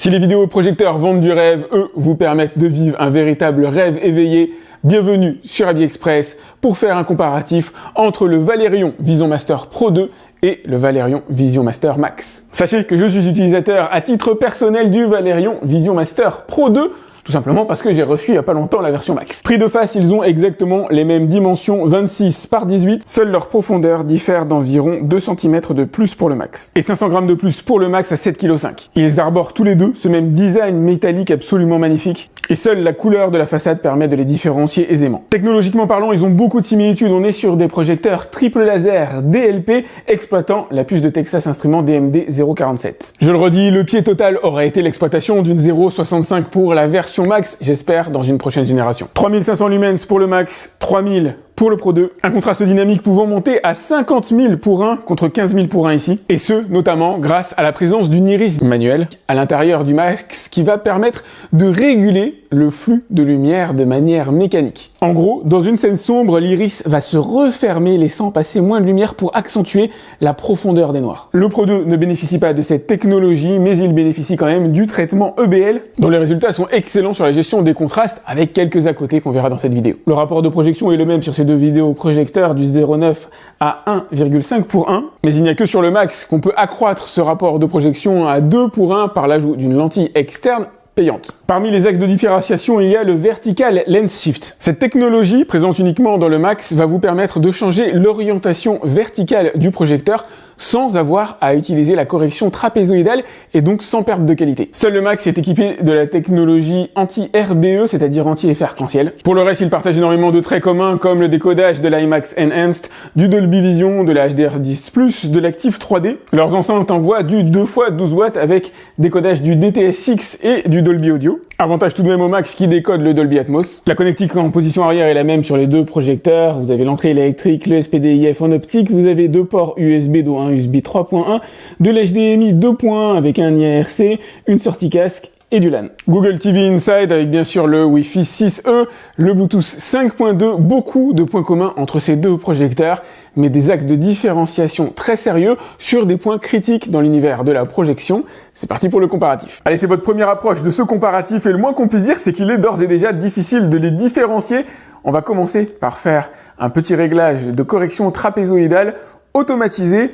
Si les vidéoprojecteurs vendent du rêve, eux vous permettent de vivre un véritable rêve éveillé. Bienvenue sur AviExpress pour faire un comparatif entre le Valerion Vision Master Pro 2 et le Valerion Vision Master Max. Sachez que je suis utilisateur à titre personnel du Valerion Vision Master Pro 2, tout simplement parce que j'ai reçu il y a pas longtemps la version Max. Pris de face, ils ont exactement les mêmes dimensions 26 par 18, seule leur profondeur diffère d'environ 2 cm de plus pour le Max. Et 500 g de plus pour le Max à 7,5 kg. Ils arborent tous les deux ce même design métallique absolument magnifique, et seule la couleur de la façade permet de les différencier aisément. Technologiquement parlant, ils ont beaucoup de similitudes, on est sur des projecteurs triple laser DLP exploitant la puce de Texas Instruments DMD 047. Je le redis, le pied total aurait été l'exploitation d'une 0,65 pour la version Max, j'espère dans une prochaine génération. 3500 lumens pour le Max, 3000 pour le Pro 2, un contraste dynamique pouvant monter à 50 000 pour 1 contre 15 000 pour 1 ici, et ce notamment grâce à la présence d'une iris manuelle à l'intérieur du Max qui va permettre de réguler le flux de lumière de manière mécanique. En gros, dans une scène sombre, l'iris va se refermer laissant passer moins de lumière pour accentuer la profondeur des noirs. Le Pro 2 ne bénéficie pas de cette technologie, mais il bénéficie quand même du traitement EBL dont les résultats sont excellents sur la gestion des contrastes avec quelques à côté qu'on verra dans cette vidéo. Le rapport de projection est le même sur ces deux vidéoprojecteurs du 0,9 à 1,5 pour 1, mais il n'y a que sur le Max qu'on peut accroître ce rapport de projection à 2 pour 1 par l'ajout d'une lentille externe payante. Parmi les axes de différenciation, il y a le Vertical Lens Shift. Cette technologie, présente uniquement dans le Max, va vous permettre de changer l'orientation verticale du projecteur sans avoir à utiliser la correction trapézoïdale et donc sans perte de qualité. Seul le Max est équipé de la technologie anti-RBE, c'est-à-dire anti-effet arc-en-ciel. Pour le reste, il partage énormément de traits communs comme le décodage de l'IMAX Enhanced, du Dolby Vision, de la HDR10+, de l'Active 3D. Leurs enceintes envoient du 2x12 watts avec décodage du DTS6 et du Dolby Audio. Avantage tout de même au Max qui décode le Dolby Atmos. La connectique en position arrière est la même sur les deux projecteurs. Vous avez l'entrée électrique, le SPDIF en optique, vous avez deux ports USB dont un USB 3.1, de l'HDMI 2.1 avec un IRC, une sortie casque et du LAN. Google TV Inside avec bien sûr le Wi-Fi 6E, le Bluetooth 5.2, beaucoup de points communs entre ces deux projecteurs, mais des axes de différenciation très sérieux sur des points critiques dans l'univers de la projection. C'est parti pour le comparatif. Allez, c'est votre première approche de ce comparatif et le moins qu'on puisse dire, c'est qu'il est d'ores et déjà difficile de les différencier. On va commencer par faire un petit réglage de correction trapézoïdale automatisé.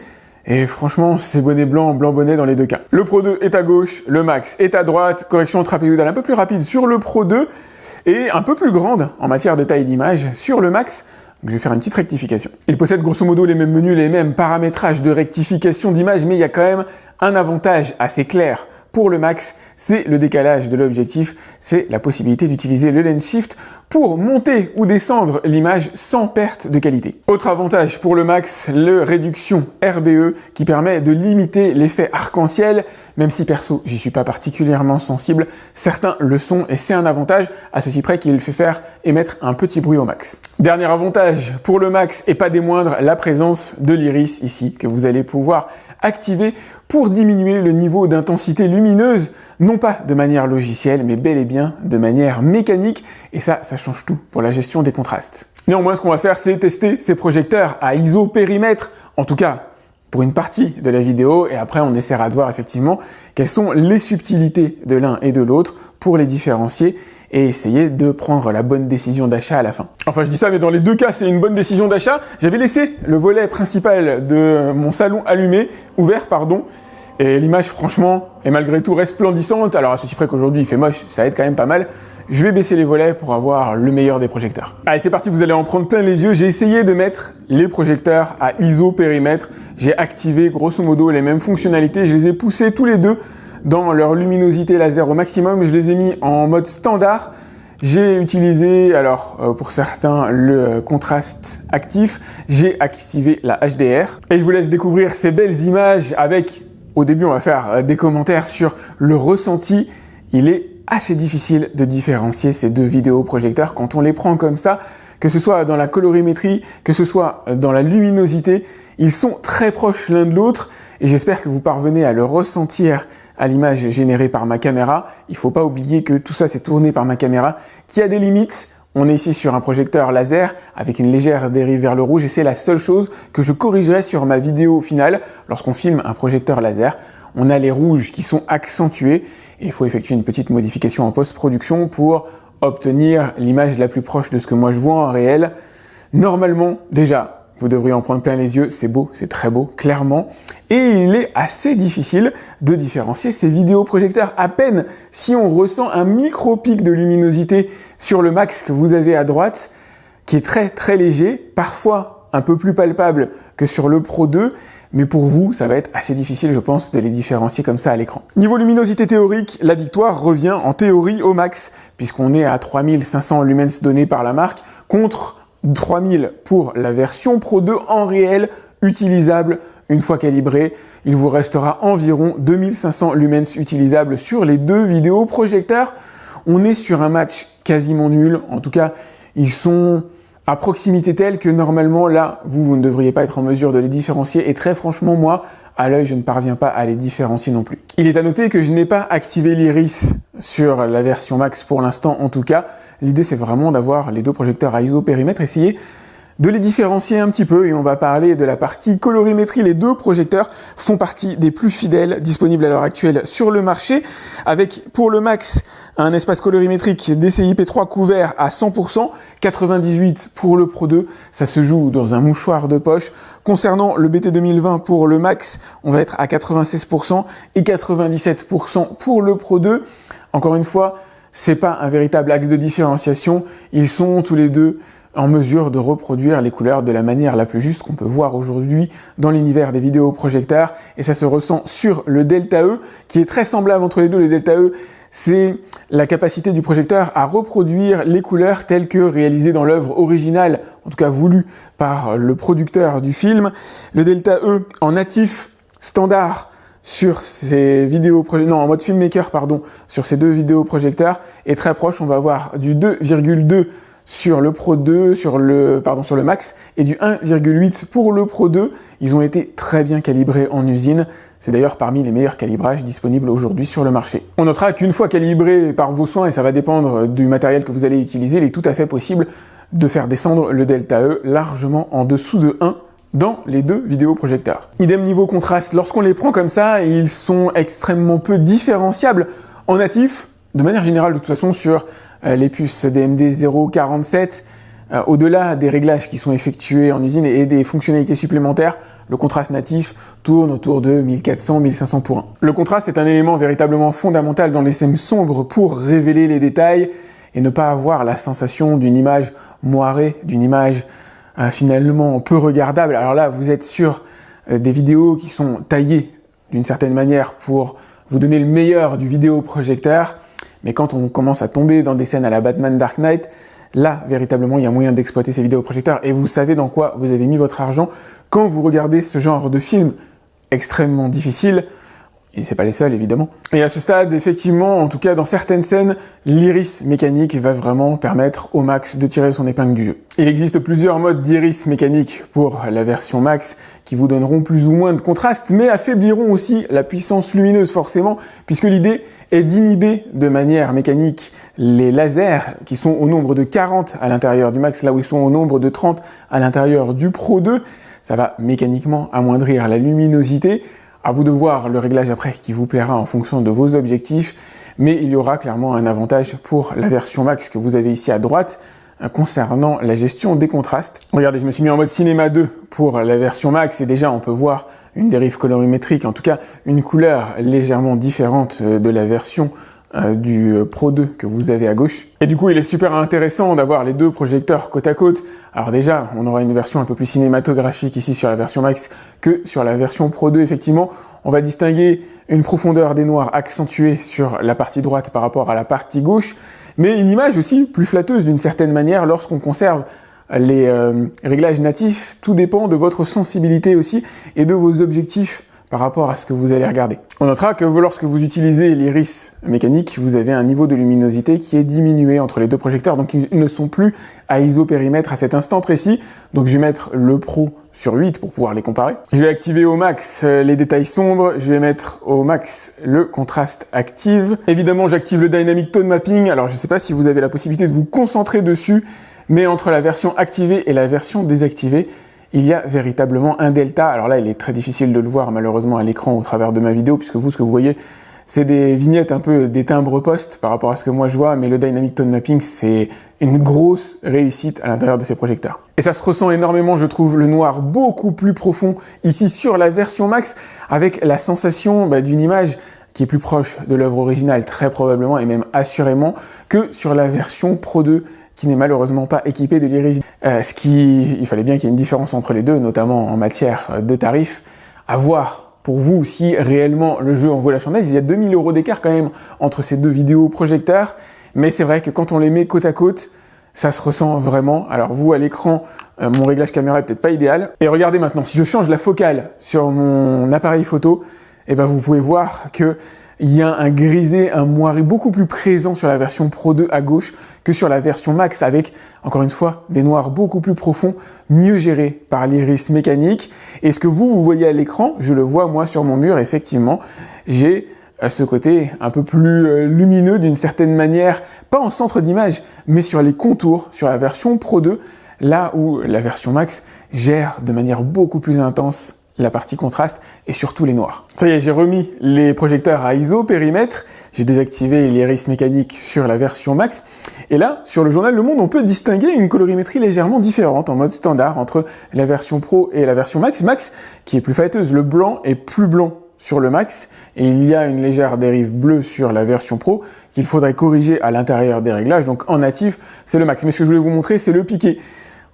Et franchement, c'est bonnet blanc, blanc bonnet dans les deux cas. Le Pro 2 est à gauche, le Max est à droite, correction trapézoïdale un peu plus rapide sur le Pro 2 et un peu plus grande en matière de taille d'image sur le Max. Donc je vais faire une petite rectification. Il possède grosso modo les mêmes menus, les mêmes paramétrages de rectification d'image, mais il y a quand même un avantage assez clair pour le Max, c'est le décalage de l'objectif, c'est la possibilité d'utiliser le lens shift pour monter ou descendre l'image sans perte de qualité. Autre avantage pour le Max, le réduction RBE qui permet de limiter l'effet arc-en-ciel, même si perso j'y suis pas particulièrement sensible, certains le sont et c'est un avantage à ceci près qu'il fait faire émettre un petit bruit au Max. Dernier avantage pour le Max et pas des moindres, la présence de l'iris ici que vous allez pouvoir activer pour diminuer le niveau d'intensité lumineuse, non pas de manière logicielle, mais bel et bien de manière mécanique, et ça change tout pour la gestion des contrastes. Néanmoins, ce qu'on va faire, c'est tester ces projecteurs à isopérimètre, en tout cas pour une partie de la vidéo, et après on essaiera de voir effectivement quelles sont les subtilités de l'un et de l'autre pour les différencier et essayer de prendre la bonne décision d'achat à la fin. Enfin, je dis ça, mais dans les deux cas, c'est une bonne décision d'achat. J'avais laissé le volet principal de mon salon ouvert, et l'image, franchement, est malgré tout resplendissante. Alors, à ceci près qu'aujourd'hui, il fait moche, ça aide quand même pas mal. Je vais baisser les volets pour avoir le meilleur des projecteurs. Allez, c'est parti, vous allez en prendre plein les yeux. J'ai essayé de mettre les projecteurs à isopérimètre. J'ai activé, grosso modo, les mêmes fonctionnalités. Je les ai poussés tous les deux dans leur luminosité laser au maximum. Je les ai mis en mode standard. J'ai utilisé, pour certains, le contraste actif. J'ai activé la HDR. Et je vous laisse découvrir ces belles images avec, au début, on va faire des commentaires sur le ressenti. Il est assez difficile de différencier ces deux vidéoprojecteurs quand on les prend comme ça, que ce soit dans la colorimétrie, que ce soit dans la luminosité. Ils sont très proches l'un de l'autre et j'espère que vous parvenez à le ressentir à l'image générée par ma caméra. Il faut pas oublier que tout ça c'est tourné par ma caméra qui a des limites. On est ici sur un projecteur laser avec une légère dérive vers le rouge et c'est la seule chose que je corrigerai sur ma vidéo finale lorsqu'on filme un projecteur laser. on a les rouges qui sont accentués et il faut effectuer une petite modification en post-production pour obtenir l'image la plus proche de ce que moi je vois en réel. Normalement, déjà, vous devriez en prendre plein les yeux, c'est beau, c'est très beau, clairement. Et il est assez difficile de différencier ces vidéoprojecteurs. À peine si on ressent un micro-pic de luminosité sur le max que vous avez à droite, qui est très très léger, parfois un peu plus palpable que sur le Pro 2, mais pour vous, ça va être assez difficile, je pense, de les différencier comme ça à l'écran. Niveau luminosité théorique, la victoire revient en théorie au max, puisqu'on est à 3500 lumens donnés par la marque, contre 3000 pour la version Pro 2 en réel utilisable. Une fois calibré, il vous restera environ 2500 lumens utilisables sur les deux vidéoprojecteurs. On est sur un match quasiment nul. En tout cas, ils sont à proximité telle que normalement, là, vous ne devriez pas être en mesure de les différencier. Et très franchement, moi, à l'œil, je ne parviens pas à les différencier non plus. Il est à noter que je n'ai pas activé l'iris sur la version max pour l'instant, en tout cas. L'idée, c'est vraiment d'avoir les deux projecteurs à isopérimètre, essayer de les différencier un petit peu, et on va parler de la partie colorimétrie. Les deux projecteurs font partie des plus fidèles disponibles à l'heure actuelle sur le marché, avec pour le max un espace colorimétrique DCI-P3 couvert à 100%, 98 pour le Pro 2, ça se joue dans un mouchoir de poche. Concernant le BT 2020 pour le max, on va être à 96% et 97% pour le Pro 2. Encore une fois, c'est pas un véritable axe de différenciation, ils sont tous les deux en mesure de reproduire les couleurs de la manière la plus juste qu'on peut voir aujourd'hui dans l'univers des vidéoprojecteurs, et ça se ressent sur le Delta E, qui est très semblable entre les deux. Le Delta E, c'est la capacité du projecteur à reproduire les couleurs telles que réalisées dans l'œuvre originale, en tout cas voulue par le producteur du film. Le Delta E en natif standard sur ces en mode filmmaker, sur ces deux vidéoprojecteurs est très proche. On va avoir du 2,2 sur le Pro 2, sur le Max, et du 1,8 pour le Pro 2. Ils ont été très bien calibrés en usine. C'est d'ailleurs parmi les meilleurs calibrages disponibles aujourd'hui sur le marché. On notera qu'une fois calibré par vos soins, et ça va dépendre du matériel que vous allez utiliser, il est tout à fait possible de faire descendre le Delta E largement en dessous de 1 dans les deux vidéoprojecteurs. Idem niveau contraste, lorsqu'on les prend comme ça, ils sont extrêmement peu différenciables en natif, de manière générale de toute façon sur les puces DMD 047, au-delà des réglages qui sont effectués en usine et des fonctionnalités supplémentaires, le contraste natif tourne autour de 1400-1500 pour 1. Le contraste est un élément véritablement fondamental dans les scènes sombres pour révéler les détails et ne pas avoir la sensation d'une image moirée, d'une image finalement peu regardable. Alors là, vous êtes sur des vidéos qui sont taillées d'une certaine manière pour vous donner le meilleur du vidéoprojecteur, mais quand on commence à tomber dans des scènes à la Batman Dark Knight, là, véritablement, il y a moyen d'exploiter ces vidéoprojecteurs et vous savez dans quoi vous avez mis votre argent quand vous regardez ce genre de film extrêmement difficile. Et c'est pas les seuls, évidemment. Et à ce stade, effectivement, en tout cas dans certaines scènes, l'iris mécanique va vraiment permettre au max de tirer son épingle du jeu. Il existe plusieurs modes d'iris mécanique pour la version max qui vous donneront plus ou moins de contraste, mais affaibliront aussi la puissance lumineuse forcément, puisque l'idée est d'inhiber de manière mécanique les lasers qui sont au nombre de 40 à l'intérieur du max, là où ils sont au nombre de 30 à l'intérieur du Pro 2. Ça va mécaniquement amoindrir la luminosité. À vous de voir le réglage après qui vous plaira en fonction de vos objectifs, mais il y aura clairement un avantage pour la version max que vous avez ici à droite concernant la gestion des contrastes. Regardez, je me suis mis en mode cinéma 2 pour la version max et déjà on peut voir une dérive colorimétrique, en tout cas une couleur légèrement différente de la version du Pro 2 que vous avez à gauche. Et du coup, il est super intéressant d'avoir les deux projecteurs côte à côte. Alors déjà, on aura une version un peu plus cinématographique ici sur la version Max que sur la version Pro 2. Effectivement, on va distinguer une profondeur des noirs accentuée sur la partie droite par rapport à la partie gauche, mais une image aussi plus flatteuse d'une certaine manière lorsqu'on conserve les réglages natifs. Tout dépend de votre sensibilité aussi et de vos objectifs par rapport à ce que vous allez regarder. On notera que lorsque vous utilisez l'iris mécanique, vous avez un niveau de luminosité qui est diminué entre les deux projecteurs, donc ils ne sont plus à isopérimètre à cet instant précis. Donc je vais mettre le Pro sur 8 pour pouvoir les comparer. Je vais activer au max les détails sombres, je vais mettre au max le contraste active. Évidemment, j'active le Dynamic Tone Mapping. Alors je ne sais pas si vous avez la possibilité de vous concentrer dessus, mais entre la version activée et la version désactivée, il y a véritablement un delta. Alors là, il est très difficile de le voir malheureusement à l'écran au travers de ma vidéo, puisque vous, ce que vous voyez, c'est des vignettes un peu des timbres poste par rapport à ce que moi je vois, mais le Dynamic Tone Mapping, c'est une grosse réussite à l'intérieur de ces projecteurs. Et ça se ressent énormément, je trouve, le noir beaucoup plus profond ici sur la version max, avec la sensation d'une image qui est plus proche de l'œuvre originale, très probablement, et même assurément, que sur la version Pro 2, qui n'est malheureusement pas équipée de l'iris. Il fallait bien qu'il y ait une différence entre les deux, notamment en matière de tarifs. À voir pour vous si réellement le jeu en vaut la chandelle. Il y a 2000 € d'écart quand même entre ces deux vidéoprojecteurs, mais c'est vrai que quand on les met côte à côte, ça se ressent vraiment. Alors vous, à l'écran, mon réglage caméra est peut-être pas idéal. Et regardez maintenant, si je change la focale sur mon appareil photo, vous pouvez voir que il y a un grisé, un moiré beaucoup plus présent sur la version Pro 2 à gauche que sur la version Max, avec, encore une fois, des noirs beaucoup plus profonds, mieux gérés par l'iris mécanique. Et ce que vous voyez à l'écran, je le vois moi sur mon mur, effectivement, j'ai ce côté un peu plus lumineux d'une certaine manière, pas en centre d'image, mais sur les contours, sur la version Pro 2, là où la version Max gère de manière beaucoup plus intense la partie contraste et surtout les noirs. Ça y est, j'ai remis les projecteurs à ISO périmètre, j'ai désactivé l'iris mécanique sur la version max, et là, sur le journal Le Monde, on peut distinguer une colorimétrie légèrement différente en mode standard entre la version Pro et la version Max. Max, qui est plus fêteuse, le blanc est plus blanc sur le Max, et il y a une légère dérive bleue sur la version Pro qu'il faudrait corriger à l'intérieur des réglages, donc en natif, c'est le Max. Mais ce que je voulais vous montrer, c'est le piqué.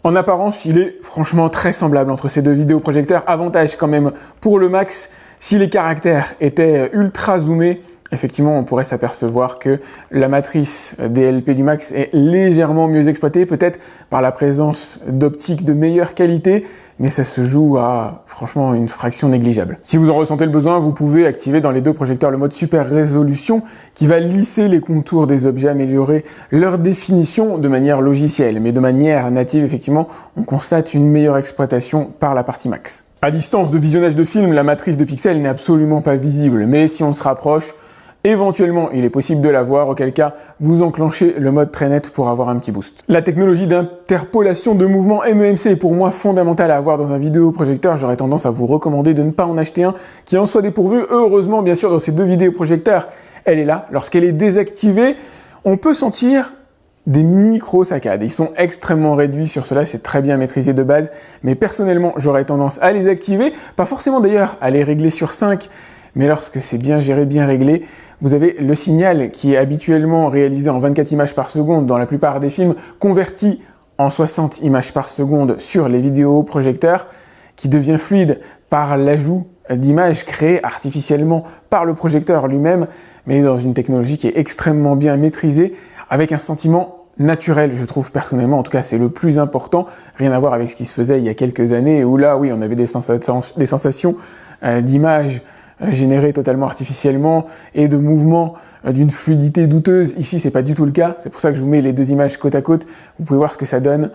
En apparence, il est franchement très semblable entre ces deux vidéoprojecteurs. Avantage quand même pour le Max, si les caractères étaient ultra zoomés, effectivement, on pourrait s'apercevoir que la matrice DLP du Max est légèrement mieux exploitée, peut-être par la présence d'optiques de meilleure qualité, mais ça se joue à, franchement, une fraction négligeable. Si vous en ressentez le besoin, vous pouvez activer dans les deux projecteurs le mode super résolution qui va lisser les contours des objets, améliorer leur définition de manière logicielle, mais de manière native, effectivement, on constate une meilleure exploitation par la partie Max. À distance de visionnage de film, la matrice de pixels n'est absolument pas visible, mais si on se rapproche, éventuellement, il est possible de la voir, auquel cas, vous enclenchez le mode très net pour avoir un petit boost. La technologie d'interpolation de mouvement MEMC est pour moi fondamentale à avoir dans un vidéoprojecteur. J'aurais tendance à vous recommander de ne pas en acheter un qui en soit dépourvu. Heureusement, bien sûr, dans ces deux vidéoprojecteurs, elle est là. Lorsqu'elle est désactivée, on peut sentir des micro-saccades. Ils sont extrêmement réduits sur cela, c'est très bien maîtrisé de base, mais personnellement, j'aurais tendance à les activer, pas forcément d'ailleurs à les régler sur 5, mais lorsque c'est bien géré, bien réglé, vous avez le signal qui est habituellement réalisé en 24 images par seconde dans la plupart des films, converti en 60 images par seconde sur les vidéoprojecteurs, qui devient fluide par l'ajout d'images créées artificiellement par le projecteur lui-même, mais dans une technologie qui est extrêmement bien maîtrisée, avec un sentiment naturel, je trouve personnellement, en tout cas c'est le plus important, rien à voir avec ce qui se faisait il y a quelques années, où là, oui, on avait des sensations d'images générées totalement artificiellement et de mouvements d'une fluidité douteuse. Ici, c'est pas du tout le cas. C'est pour ça que je vous mets les deux images côte à côte. Vous pouvez voir ce que ça donne.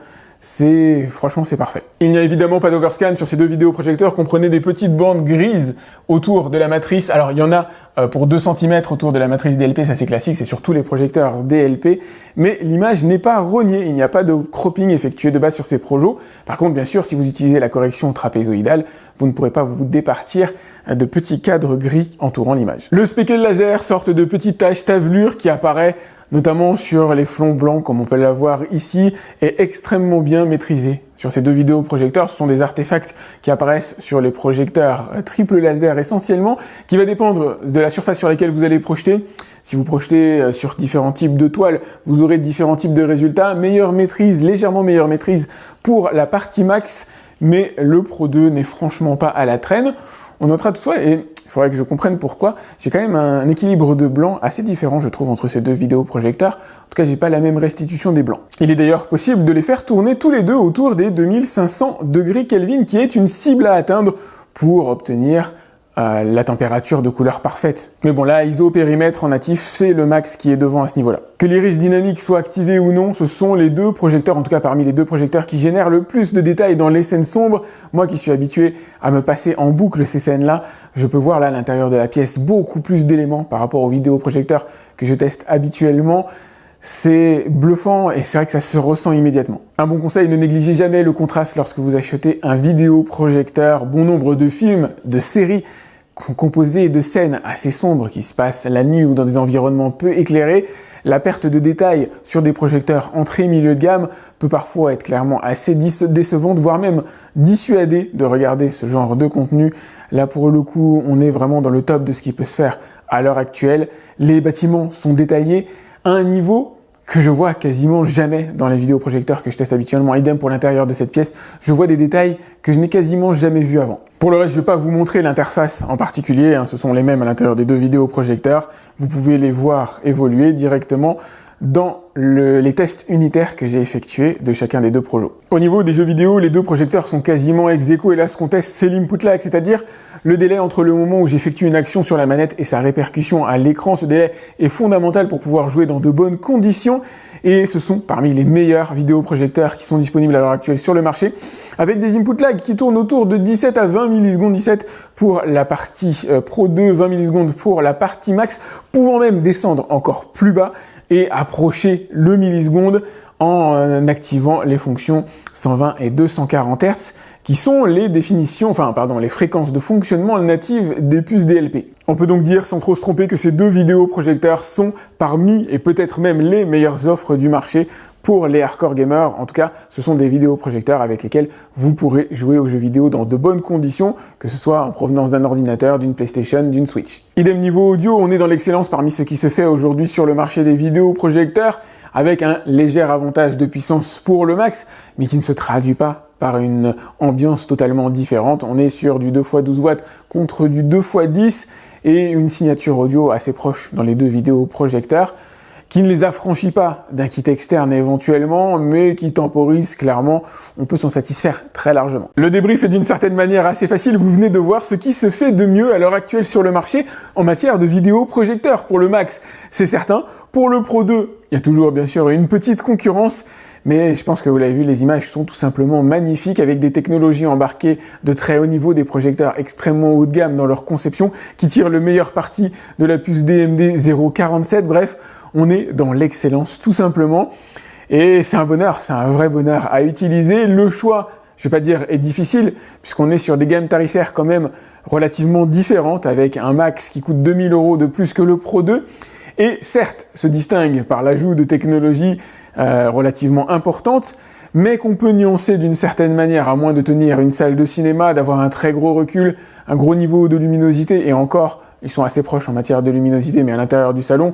Franchement, c'est parfait. Il n'y a évidemment pas d'overscan sur ces deux vidéoprojecteurs. Comprenez des petites bandes grises autour de la matrice. Alors, il y en a pour 2 cm autour de la matrice DLP. Ça, c'est classique. C'est sur tous les projecteurs DLP. Mais l'image n'est pas rognée. Il n'y a pas de cropping effectué de base sur ces projos. Par contre, bien sûr, si vous utilisez la correction trapézoïdale, vous ne pourrez pas vous départir de petits cadres gris entourant l'image. Le speckle laser, sorte de petite tache tavelure qui apparaît notamment sur les flancs blancs comme on peut l'avoir ici, est extrêmement bien maîtrisé. Sur ces deux vidéoprojecteurs, ce sont des artefacts qui apparaissent sur les projecteurs triple laser essentiellement, qui va dépendre de la surface sur laquelle vous allez projeter. Si vous projetez sur différents types de toiles, vous aurez différents types de résultats. Meilleure maîtrise, légèrement meilleure maîtrise pour la partie max, mais le Pro 2 n'est franchement pas à la traîne. On notera toutefois, et il faudrait que je comprenne pourquoi, j'ai quand même un équilibre de blanc assez différent, je trouve, entre ces deux vidéoprojecteurs. En tout cas, j'ai pas la même restitution des blancs. Il est d'ailleurs possible de les faire tourner tous les deux autour des 2500 degrés Kelvin, qui est une cible à atteindre pour obtenir la température de couleur parfaite. Mais bon, là, ISO périmètre en natif, c'est le max qui est devant à ce niveau-là. Que l'iris dynamique soit activé ou non, ce sont les deux projecteurs, en tout cas parmi les deux projecteurs qui génèrent le plus de détails dans les scènes sombres. Moi qui suis habitué à me passer en boucle ces scènes-là, je peux voir là à l'intérieur de la pièce beaucoup plus d'éléments par rapport aux vidéoprojecteurs que je teste habituellement. c'est bluffant et c'est vrai que ça se ressent immédiatement. Un bon conseil, ne négligez jamais le contraste lorsque vous achetez un vidéoprojecteur. Bon nombre de films, de séries composés de scènes assez sombres qui se passent la nuit ou dans des environnements peu éclairés. La perte de détails sur des projecteurs entrée milieu de gamme peut parfois être clairement assez décevante, voire même dissuader de regarder ce genre de contenu. Là, pour le coup, on est vraiment dans le top de ce qui peut se faire à l'heure actuelle. Les bâtiments sont détaillés à un niveau que je vois quasiment jamais dans les vidéoprojecteurs que je teste habituellement. Idem pour l'intérieur de cette pièce, je vois des détails que je n'ai quasiment jamais vus avant. Pour le reste, je ne vais pas vous montrer l'interface en particulier, ce sont les mêmes à l'intérieur des deux vidéoprojecteurs. Vous pouvez les voir évoluer directement dans les tests unitaires que j'ai effectués de chacun des deux projets. Au niveau des jeux vidéo, les deux projecteurs sont quasiment ex aequo et là ce qu'on teste c'est l'input lag, c'est-à-dire le délai entre le moment où j'effectue une action sur la manette et sa répercussion à l'écran. Ce délai est fondamental pour pouvoir jouer dans de bonnes conditions et ce sont parmi les meilleurs vidéoprojecteurs qui sont disponibles à l'heure actuelle sur le marché, avec des input lag qui tournent autour de 17 à 20 millisecondes, 17 pour la partie Pro 2, 20 millisecondes pour la partie Max, pouvant même descendre encore plus bas et approcher le milliseconde en activant les fonctions 120 et 240 Hz qui sont les les fréquences de fonctionnement natives des puces DLP. On peut donc dire sans trop se tromper que ces deux vidéoprojecteurs sont parmi et peut-être même les meilleures offres du marché pour les hardcore gamers. En tout cas, ce sont des vidéoprojecteurs avec lesquels vous pourrez jouer aux jeux vidéo dans de bonnes conditions, que ce soit en provenance d'un ordinateur, d'une PlayStation, d'une Switch. Idem niveau audio, on est dans l'excellence parmi ce qui se fait aujourd'hui sur le marché des vidéoprojecteurs, avec un léger avantage de puissance pour le max, mais qui ne se traduit pas par une ambiance totalement différente. On est sur du 2x12 watts contre du 2x10 et une signature audio assez proche dans les deux vidéoprojecteurs, qui ne les affranchit pas d'un kit externe éventuellement, mais qui temporise clairement, on peut s'en satisfaire très largement. Le débrief est d'une certaine manière assez facile, vous venez de voir ce qui se fait de mieux à l'heure actuelle sur le marché en matière de vidéoprojecteurs. Pour le Max, c'est certain. Pour le Pro 2, il y a toujours bien sûr une petite concurrence, mais je pense que vous l'avez vu, les images sont tout simplement magnifiques avec des technologies embarquées de très haut niveau, des projecteurs extrêmement haut de gamme dans leur conception qui tirent le meilleur parti de la puce DMD 047. Bref, on est dans l'excellence tout simplement et c'est un bonheur, c'est un vrai bonheur à utiliser. Le choix, je vais pas dire est difficile puisqu'on est sur des gammes tarifaires quand même relativement différentes avec un Max qui coûte 2000 € de plus que le Pro 2 et certes se distingue par l'ajout de technologies relativement importantes, mais qu'on peut nuancer d'une certaine manière, à moins de tenir une salle de cinéma, d'avoir un très gros recul, un gros niveau de luminosité, et encore, ils sont assez proches en matière de luminosité, mais à l'intérieur du salon,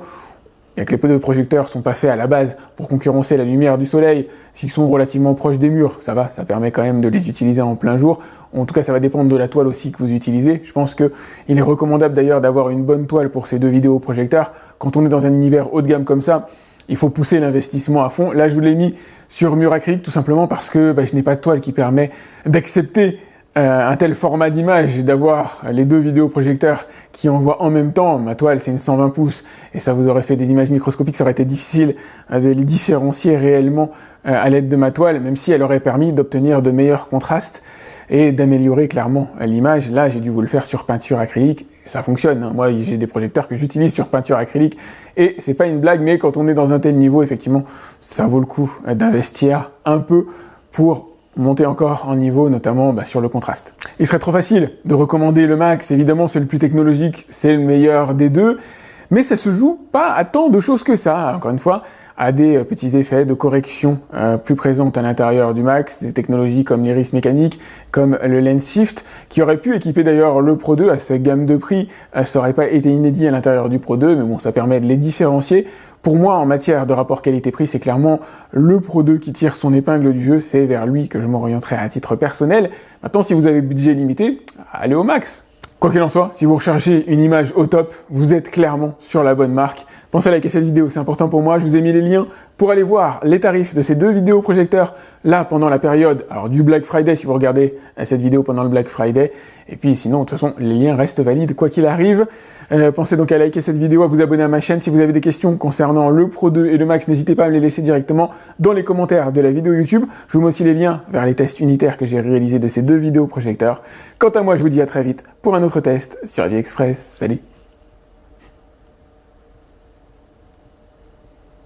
et que les poteaux de projecteurs sont pas faits à la base pour concurrencer la lumière du soleil, s'ils sont relativement proches des murs, ça va, ça permet quand même de les utiliser en plein jour. En tout cas, ça va dépendre de la toile aussi que vous utilisez. Je pense que il est recommandable d'ailleurs d'avoir une bonne toile pour ces deux vidéoprojecteurs. Quand on est dans un univers haut de gamme comme ça, il faut pousser l'investissement à fond. Là, je vous l'ai mis sur mur acrylique tout simplement parce que je n'ai pas de toile qui permet d'accepter un tel format d'image, d'avoir les deux vidéoprojecteurs qui envoient en même temps. Ma toile, c'est une 120 pouces et ça vous aurait fait des images microscopiques, ça aurait été difficile de les différencier réellement à l'aide de ma toile, même si elle aurait permis d'obtenir de meilleurs contrastes et d'améliorer clairement l'image. Là, j'ai dû vous le faire sur peinture acrylique, ça fonctionne. Moi, j'ai des projecteurs que j'utilise sur peinture acrylique et c'est pas une blague, mais quand on est dans un tel niveau, effectivement, ça vaut le coup d'investir un peu pour monter encore en niveau, notamment sur le contraste. Il serait trop facile de recommander le Max, évidemment c'est le plus technologique, c'est le meilleur des deux, mais ça se joue pas à tant de choses que ça, encore une fois, à des petits effets de correction plus présentes à l'intérieur du Max, des technologies comme l'iris mécanique, comme le lens shift, qui aurait pu équiper d'ailleurs le Pro 2 à cette gamme de prix, ça aurait pas été inédit à l'intérieur du Pro 2, mais bon, ça permet de les différencier. Pour moi, en matière de rapport qualité-prix, c'est clairement le Pro 2 qui tire son épingle du jeu, c'est vers lui que je m'orienterai à titre personnel. Maintenant, si vous avez budget limité, allez au Max. Quoi qu'il en soit, si vous recherchez une image au top, vous êtes clairement sur la bonne marque. Pensez à liker cette vidéo, c'est important pour moi. Je vous ai mis les liens pour aller voir les tarifs de ces deux vidéoprojecteurs là pendant la période du Black Friday si vous regardez cette vidéo pendant le Black Friday. Et puis sinon, de toute façon, les liens restent valides quoi qu'il arrive. Pensez donc à liker cette vidéo, à vous abonner à ma chaîne. Si vous avez des questions concernant le Pro 2 et le Max, n'hésitez pas à me les laisser directement dans les commentaires de la vidéo YouTube. Je vous mets aussi les liens vers les tests unitaires que j'ai réalisés de ces deux vidéoprojecteurs. Quant à moi, je vous dis à très vite pour un autre test sur AviExpress. Salut!